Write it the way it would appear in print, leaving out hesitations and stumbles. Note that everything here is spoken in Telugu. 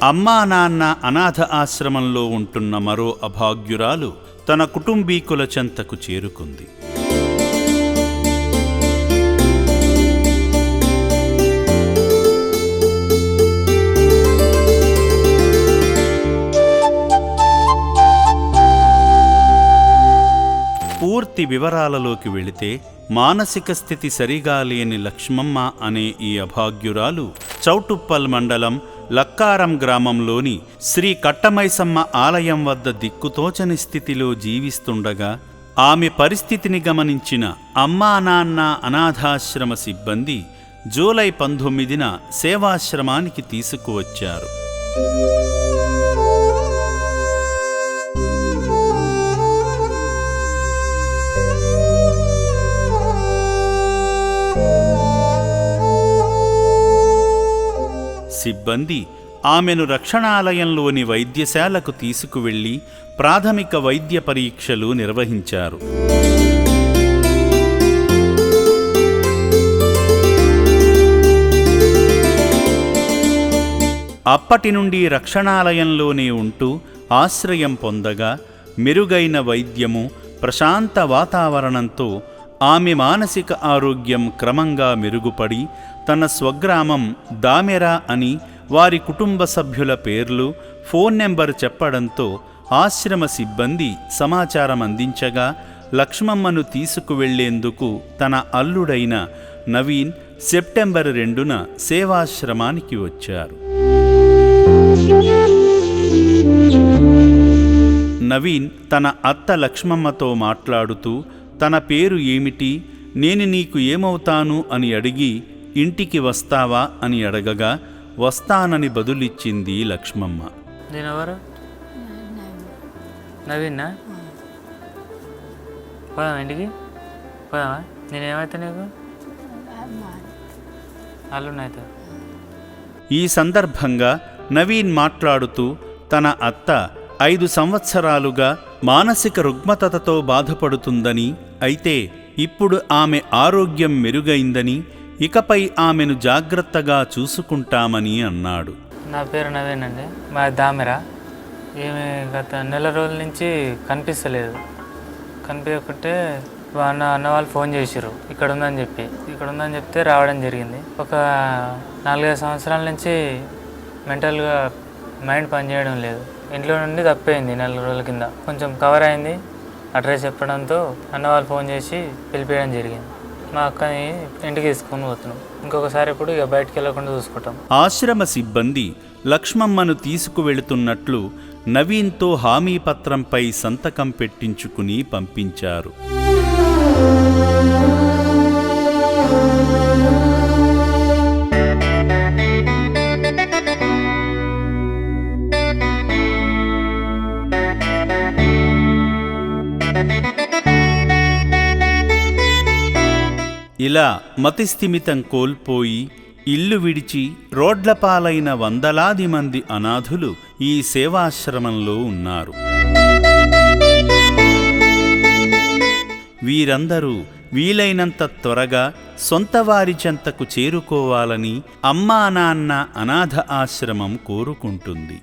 అమ్మా నాన్న అనాథ ఆశ్రమంలో ఉంటున్న మరో అభాగ్యురాలు తన కుటుంబీకుల చెంతకు చేరుకుంది. పూర్తి వివరాలలోకి వెళితే, మానసిక స్థితి సరిగా లేని లక్ష్మమ్మ అనే ఈ అభాగ్యురాలు చౌటుప్పల్ మండలం లక్కారం గ్రామంలోని శ్రీ కట్టమైసమ్మ ఆలయం వద్ద దిక్కుతోచని స్థితిలో జీవిస్తుండగా ఆమె పరిస్థితిని గమనించిన అమ్మా నాన్న అనాథాశ్రమ సిబ్బంది జూలై 19న సేవాశ్రమానికి తీసుకువచ్చారు. సిబ్బంది ఆమెను రక్షణాలయంలోని వైద్యశాలకు తీసుకువెళ్లి ప్రాథమిక వైద్య పరీక్షలు నిర్వహించారు. అప్పటి నుండి రక్షణాలయంలోనే ఉంటూ ఆశ్రయం పొందగా మెరుగైన వైద్యము, ప్రశాంత వాతావరణంతో ఆమె మానసిక ఆరోగ్యం క్రమంగా మెరుగుపడి తన స్వగ్రామం దామెర అని వారి కుటుంబ సభ్యుల పేర్లు, ఫోన్ నెంబర్ చెప్పడంతో ఆశ్రమ సిబ్బంది సమాచారం అందించగా లక్ష్మమ్మను తీసుకువెళ్లేందుకు తన అల్లుడైన నవీన్ సెప్టెంబర్ 2న సేవాశ్రమానికి వచ్చారు. నవీన్ తన అత్త లక్ష్మమ్మతో మాట్లాడుతూ తన పేరు ఏమిటి, నేను నీకు ఏమవుతాను అని అడిగి ఇంటికి వస్తావా అని అడగగా వస్తానని బదులిచ్చింది లక్ష్మమ్మ. నేనెవరు? నవీన్నా? పోదామా ఇంటికి? పోదామా? నేనేమైతే నీకు అల్లున్నైతే. ఈ సందర్భంగా నవీన్ మాట్లాడుతూ తన అత్త 5 సంవత్సరాలుగా మానసిక రుగ్మతతో బాధపడుతుందని, అయితే ఇప్పుడు ఆమె ఆరోగ్యం మెరుగైందని, ఇకపై ఆమెను జాగ్రత్తగా చూసుకుంటామని అన్నాడు. నా పేరు నవీన్ అండి, మా దామెరా. ఈమె గత నెల రోజుల నుంచి కనిపిస్తలేదు. కనిపించకుంటే అన్న వాళ్ళు ఫోన్ చేసిర్రు ఇక్కడ ఉందని చెప్తే రావడం జరిగింది. ఒక 4-5 సంవత్సరాల నుంచి మెంటల్గా మైండ్ పనిచేయడం లేదు. ఇంట్లో నుండి తప్పిపోయింది. 4 రోజుల కింద కొంచెం కవర్ అయింది. అడ్రస్ చెప్పడంతో అన్న వాళ్ళు ఫోన్ చేసి పిలిపేయడం జరిగింది. మా అక్కని ఇంటికి తీసుకొని పోతున్నాం. ఇంకొకసారి ఇప్పుడు ఇక బయటికి వెళ్ళకుండా చూసుకుంటాం. ఆశ్రమ సిబ్బంది లక్ష్మమ్మను తీసుకువెళుతున్నట్లు నవీన్తో హామీ పత్రంపై సంతకం పెట్టించుకుని పంపించారు. ఇలా మతిస్థిమితం కోల్పోయి ఇల్లు విడిచి రోడ్లపాలైన వందలాది మంది అనాథులు ఈ సేవాశ్రమంలో ఉన్నారు. వీరందరూ వీలైనంత త్వరగా సొంత వారి చెంతకు చేరుకోవాలని అమ్మా నాన్న అనాథ ఆశ్రమం కోరుకుంటుంది.